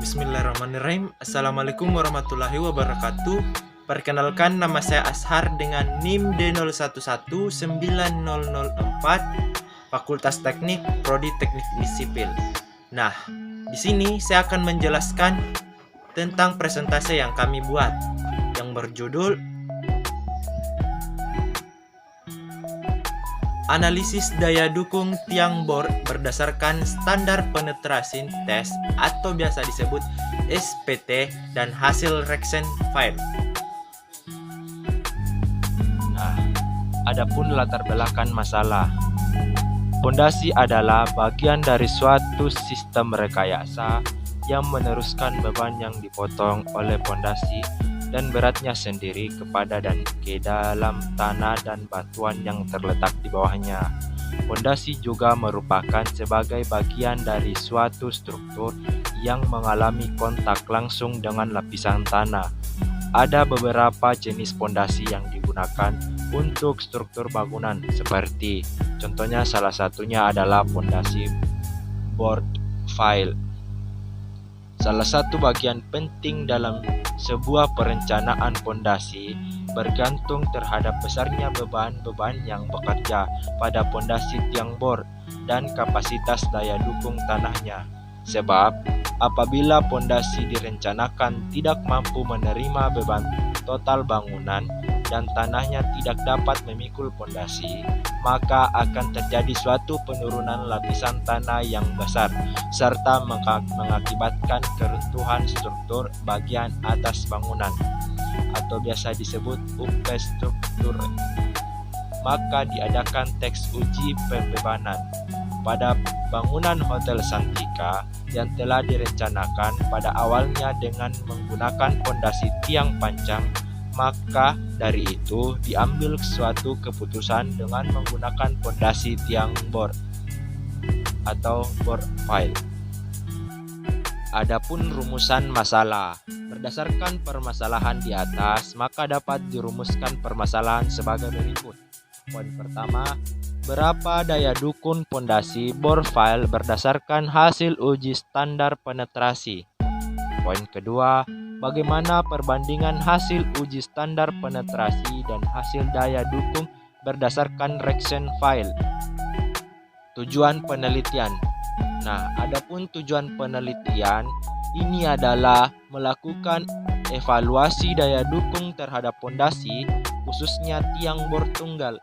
Bismillahirrahmanirrahim. Assalamualaikum warahmatullahi wabarakatuh. Perkenalkan, nama saya Ashar dengan NIM D011904, Fakultas Teknik, Prodi Teknik Sipil. Nah, di sini saya akan menjelaskan tentang presentasi yang kami buat yang berjudul Analisis Daya Dukung Tiang Bor berdasarkan Standar Penetrasi Tes atau biasa disebut SPT dan hasil Rexen File. Nah, adapun latar belakang masalah. Pondasi adalah bagian dari suatu sistem rekayasa yang meneruskan beban yang dipotong oleh pondasi dan beratnya sendiri kepada dan ke dalam tanah dan batuan yang terletak di bawahnya. Pondasi juga merupakan sebagai bagian dari suatu struktur yang mengalami kontak langsung dengan lapisan tanah. Ada beberapa jenis pondasi yang digunakan untuk struktur bangunan seperti contohnya salah satunya adalah pondasi board file. Salah satu bagian penting dalam sebuah perencanaan pondasi bergantung terhadap besarnya beban-beban yang bekerja pada pondasi tiang bor dan kapasitas daya dukung tanahnya. Sebab, apabila pondasi direncanakan tidak mampu menerima beban total bangunan dan tanahnya tidak dapat memikul pondasi, maka akan terjadi suatu penurunan lapisan tanah yang besar serta mengakibatkan keruntuhan struktur bagian atas bangunan atau biasa disebut upstruktur. Maka diadakan tes uji pembebanan pada bangunan Hotel Santika yang telah direncanakan pada awalnya dengan menggunakan pondasi tiang panjang. Maka dari itu diambil suatu keputusan dengan menggunakan pondasi tiang bor atau board file. Adapun rumusan masalah. Berdasarkan permasalahan di atas, maka dapat dirumuskan permasalahan sebagai berikut. Poin pertama, berapa daya dukung pondasi bor file berdasarkan hasil uji standar penetrasi? Poin kedua, bagaimana perbandingan hasil uji standar penetrasi dan hasil daya dukung berdasarkan Rexen File? Tujuan penelitian. Nah, adapun tujuan penelitian ini adalah melakukan evaluasi daya dukung terhadap pondasi, khususnya tiang bor tunggal.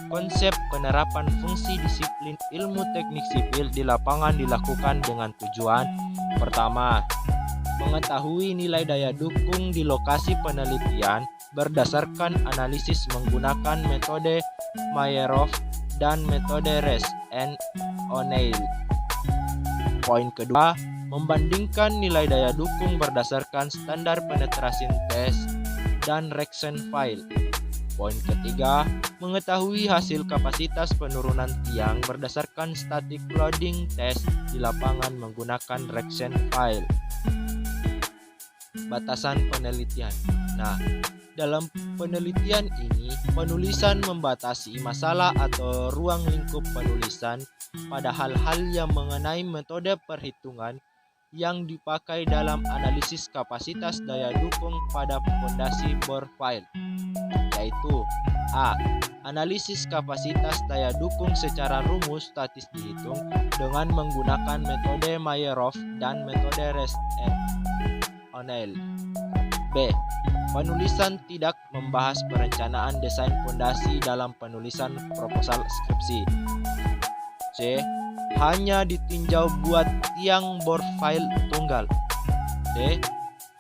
Konsep penerapan fungsi disiplin ilmu teknik sipil di lapangan dilakukan dengan tujuan pertama, mengetahui nilai daya dukung di lokasi penelitian berdasarkan analisis menggunakan metode Meyerhof dan metode Rest and O'Neil. Poin kedua, membandingkan nilai daya dukung berdasarkan standar penetrasi tes dan Rexen File. Poin ketiga, mengetahui hasil kapasitas penurunan tiang berdasarkan static loading test di lapangan menggunakan Rexen File. Batasan penelitian. Nah, dalam penelitian ini, penulisan membatasi masalah atau ruang lingkup penulisan pada hal-hal yang mengenai metode perhitungan yang dipakai dalam analisis kapasitas daya dukung pada pondasi bor file, yaitu A. Analisis kapasitas daya dukung secara rumus statis dihitung dengan menggunakan metode Meyerhof dan metode Rest and O'Neil. B. Penulisan tidak membahas perencanaan desain pondasi dalam penulisan proposal skripsi. C. Hanya ditinjau buat tiang bor file tunggal. D.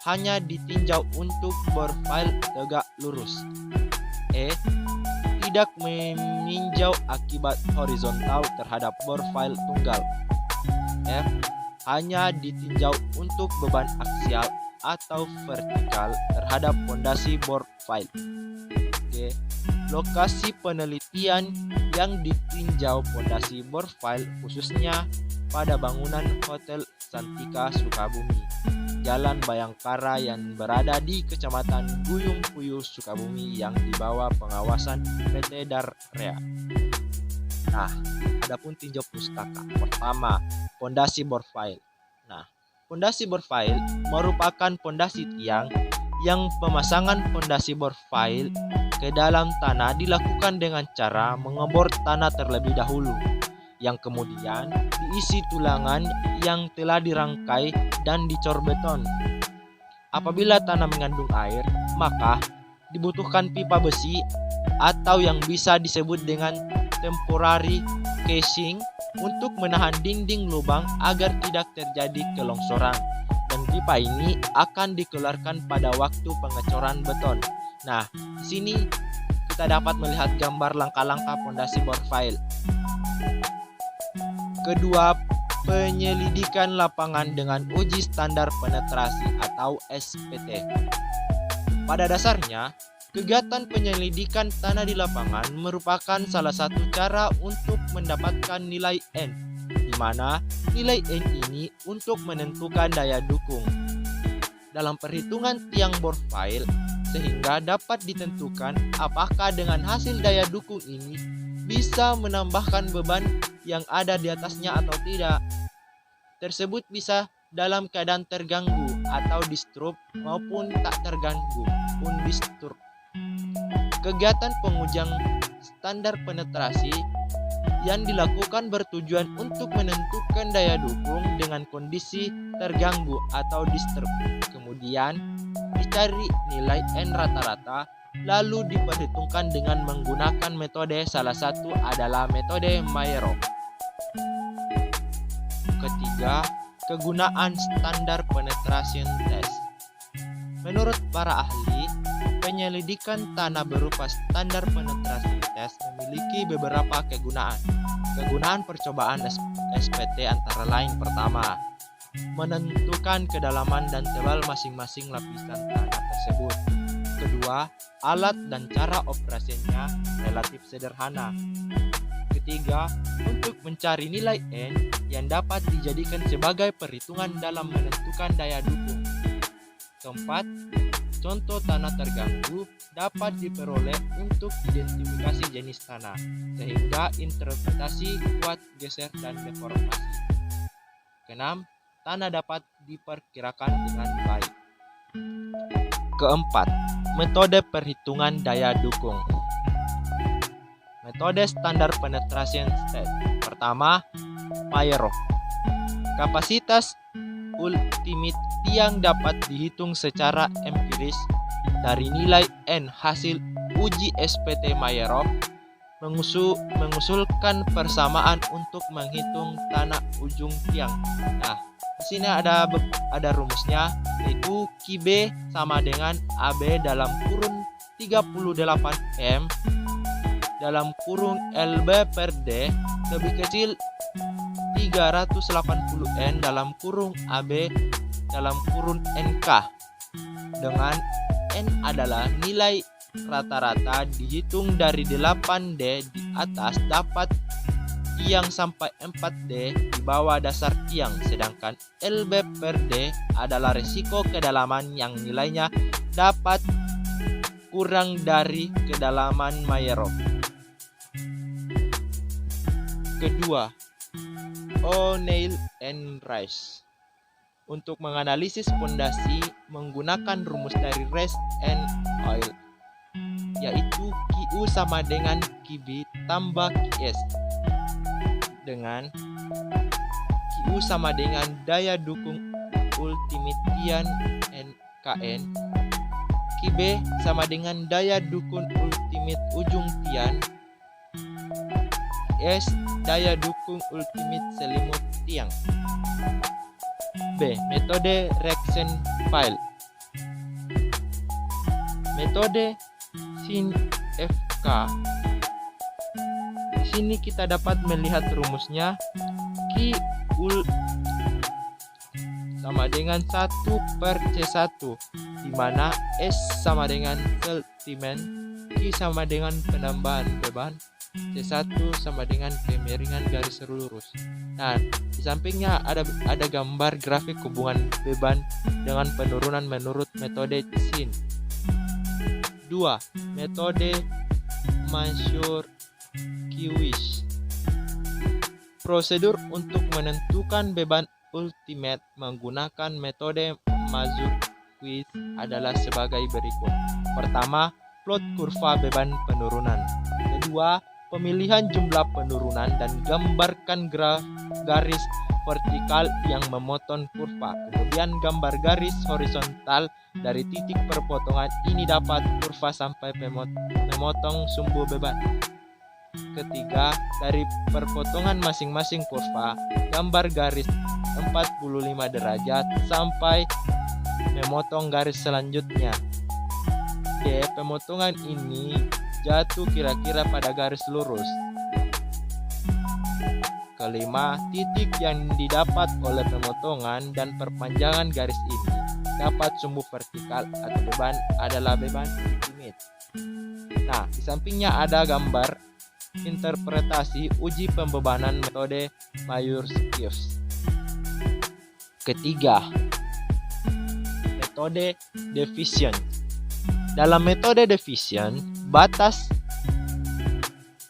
Hanya ditinjau untuk bor file tegak lurus. E. Tidak meninjau akibat horizontal terhadap bor file tunggal. F. Hanya ditinjau untuk beban aksial atau vertikal terhadap pondasi bor file. G. Lokasi penelitian yang ditinjau pondasi bor file khususnya pada bangunan Hotel Santika Sukabumi, Jalan Bayangkara yang berada di Kecamatan Guyung Puyuh Sukabumi yang di bawah pengawasan PT Darrea. Nah, adapun tinjau pustaka. Pertama, pondasi bor file. Nah, Pondasi borfail merupakan pondasi tiang yang pemasangan pondasi borfail ke dalam tanah dilakukan dengan cara mengebor tanah terlebih dahulu, yang kemudian diisi tulangan yang telah dirangkai dan dicor beton. Apabila tanah mengandung air, maka dibutuhkan pipa besi atau yang bisa disebut dengan temporary casing untuk menahan dinding lubang agar tidak terjadi kelongsoran. Dan pipa ini akan dikeluarkan pada waktu pengecoran beton. Nah, di sini kita dapat melihat gambar langkah-langkah pondasi borfail. Kedua, penyelidikan lapangan dengan uji standar penetrasi atau SPT. Pada dasarnya, kegiatan penyelidikan tanah di lapangan merupakan salah satu cara untuk mendapatkan nilai N, di mana nilai N ini untuk menentukan daya dukung dalam perhitungan tiang borfail, sehingga dapat ditentukan apakah dengan hasil daya dukung ini bisa menambahkan beban yang ada di atasnya atau tidak. Tersebut bisa dalam keadaan terganggu atau disturb maupun tak terganggu undisturb. Kegiatan pengujian standar penetrasi yang dilakukan bertujuan untuk menentukan daya dukung dengan kondisi terganggu atau disturb. Kemudian dicari nilai N rata-rata lalu diperhitungkan dengan menggunakan metode, salah satu adalah metode Mayerhof. Ketiga, kegunaan standar penetration test. Menurut para ahli, penyelidikan tanah berupa standar penetrasi test memiliki beberapa kegunaan. Kegunaan percobaan SPT antara lain: pertama, menentukan kedalaman dan tebal masing-masing lapisan tanah tersebut. Kedua, alat dan cara operasinya relatif sederhana. Ketiga, untuk mencari nilai N yang dapat dijadikan sebagai perhitungan dalam menentukan daya dukung. Keempat, contoh tanah terganggu dapat diperoleh untuk identifikasi jenis tanah, sehingga interpretasi kuat, geser, dan deformasi. Keenam, tanah dapat diperkirakan dengan baik. Keempat, metode perhitungan daya dukung. Metode standar penetration test. Pertama, Mayerhof. Kapasitas ultimate tiang dapat dihitung secara empiris dari nilai N hasil uji SPT Mayerhof. Mengusulkan persamaan untuk menghitung tanah ujung tiang. Nah, di sini ada rumusnya, yaitu QB sama dengan AB dalam kurung 38 M dalam kurung LB per D lebih kecil 380 N dalam kurung AB dalam kurung NK, dengan N adalah nilai rata-rata dihitung dari 8D di atas dapat tiang sampai 4D di bawah dasar tiang, sedangkan LB per D adalah risiko kedalaman yang nilainya dapat kurang dari kedalaman Mayerhof. Kedua, O'Neill and Rice. Untuk menganalisis pondasi menggunakan rumus dari Rice and O'Neill, yaitu QU sama dengan QB tambah QS, dengan QU sama dengan daya dukung ultimate tiang NKN, QB sama dengan daya dukung ultimate ujung tiang, S daya dukung ultimate selimut tiang. B. Metode Rexenfeld. Metode SIN-FK. Di sini kita dapat melihat rumusnya, Q ul sama dengan 1/C1, di mana S sama dengan sentimen, Q sama dengan penambahan beban, C1 sama dengan kemiringan garis lurus. Nah, di sampingnya ada gambar grafik hubungan beban dengan penurunan menurut metode SIN. 2. Metode Mansour-Kiewicz. Prosedur untuk menentukan beban ultimate menggunakan metode Mazurki's adalah sebagai berikut. Pertama, plot kurva beban penurunan. Kedua, pemilihan jumlah penurunan dan gambarkan garis vertikal yang memotong kurva. Kemudian gambar garis horizontal dari titik perpotongan ini dapat kurva sampai memotong sumbu beban. Ketiga, dari perpotongan masing-masing kurva, gambar garis 45 derajat sampai memotong garis selanjutnya. D. Pemotongan ini jatuh kira-kira pada garis lurus. Kelima, titik yang didapat oleh pemotongan dan perpanjangan garis ini dapat sumbu vertikal atau beban adalah beban ultimate. Nah, di sampingnya ada gambar interpretasi uji pembebanan metode Mazurki's. Ketiga, metode Diffusion. Dalam metode Diffusion, batas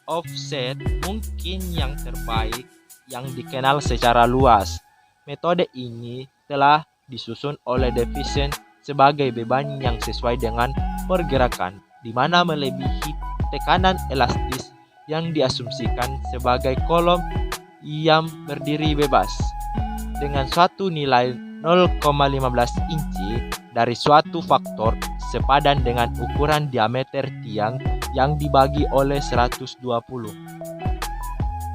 offset mungkin yang terbaik yang dikenal secara luas. Metode ini telah disusun oleh Diffusion sebagai beban yang sesuai dengan pergerakan, di mana melebihi tekanan elastis yang diasumsikan sebagai kolom yang berdiri bebas dengan suatu nilai 0,15 inci dari suatu faktor sepadan dengan ukuran diameter tiang yang dibagi oleh 120.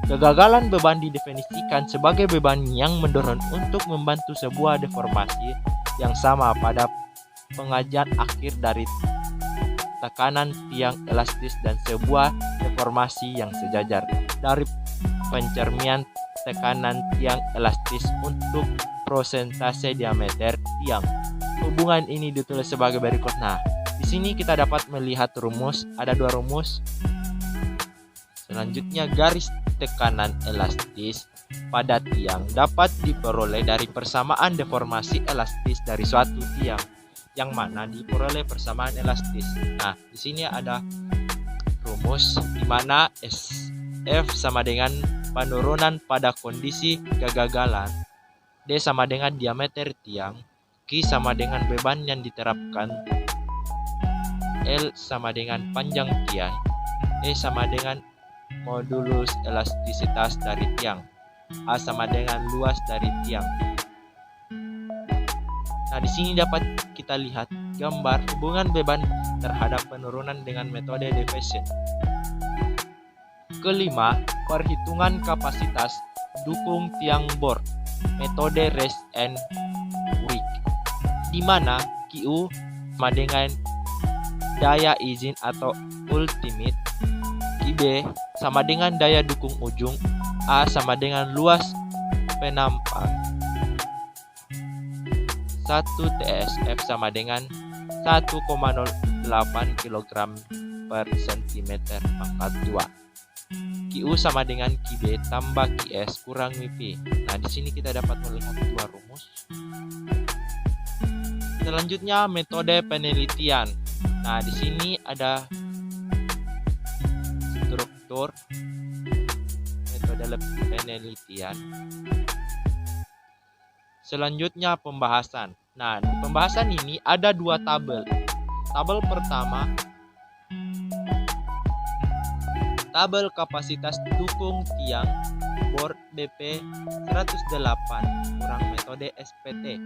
Kegagalan beban didefinisikan sebagai beban yang mendorong untuk membantu sebuah deformasi yang sama pada pengajar akhir dari tekanan tiang elastis dan sebuah deformasi yang sejajar dari pencerminan tekanan tiang elastis untuk prosentase diameter tiang. Hubungan ini ditulis sebagai berikut. Nah, di sini kita dapat melihat rumus, ada dua rumus. Selanjutnya, garis tekanan elastis pada tiang dapat diperoleh dari persamaan deformasi elastis dari suatu tiang, yang mana diperoleh persamaan elastis. Nah, di sini ada rumus di mana SF sama dengan penurunan pada kondisi kegagalan, D sama dengan diameter tiang, Q sama dengan beban yang diterapkan, L sama dengan panjang tiang, E sama dengan modulus elastisitas dari tiang, A sama dengan luas dari tiang. Nah, di sini dapat kita lihat gambar hubungan beban terhadap penurunan dengan metode Diffusion. Kelima, perhitungan kapasitas dukung tiang bor, metode Rest and Wick, di mana QU sama dengan daya izin atau ultimate, QB sama dengan daya dukung ujung, A sama dengan luas penampang. 1 TSF sama dengan 1,08 kg per cm pangkat 2. QU sama dengan QB tambah QS kurang WP. Nah, di sini kita dapat melihat dua rumus. Selanjutnya, metode penelitian. Nah, di sini ada struktur metode penelitian. Selanjutnya, pembahasan. Nah, di pembahasan ini ada dua tabel. Tabel pertama, tabel kapasitas dukung tiang bor BP 108 kurang metode SPT.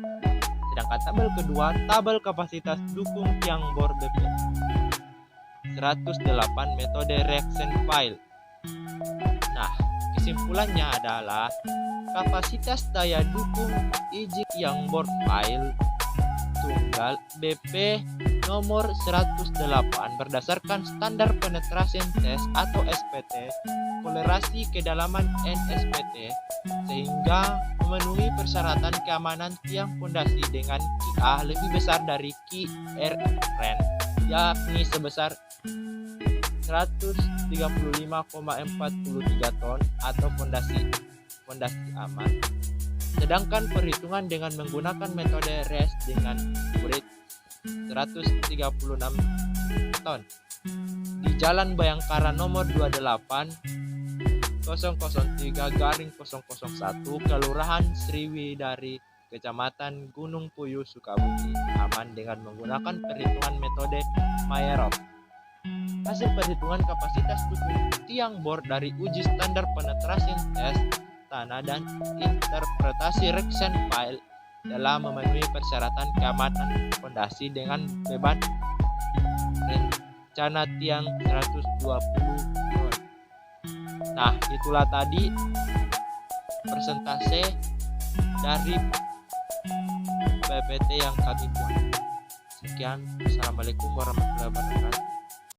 Sedangkan tabel kedua, tabel kapasitas dukung tiang bor BP 108 metode reaction file. Nah, kesimpulannya adalah kapasitas daya dukung ijik tiang bor file tunggal BP nomor 108 berdasarkan standar penetration test atau SPT kolerasi kedalaman NSPT sehingga memenuhi persyaratan keamanan tiang fondasi dengan QA lebih besar dari QRN, yakni sebesar 135,43 ton atau fondasi aman. Sedangkan perhitungan dengan menggunakan metode RES dengan murid 136 ton di Jalan Bayangkara nomor 28 003/001 Kelurahan Sriwidari, Kecamatan Gunung Puyuh, Sukabumi, aman dengan menggunakan perhitungan metode Maerop. Hasil perhitungan kapasitas dukung tiang bor dari uji standar penetrasi tes tanah dan interpretasi Rexen file telah memenuhi persyaratan keamanan fondasi dengan beban rencana tiang 120 ton. Nah, itulah tadi persentase dari PPT yang kami buat. Sekian, Assalamualaikum warahmatullahi wabarakatuh.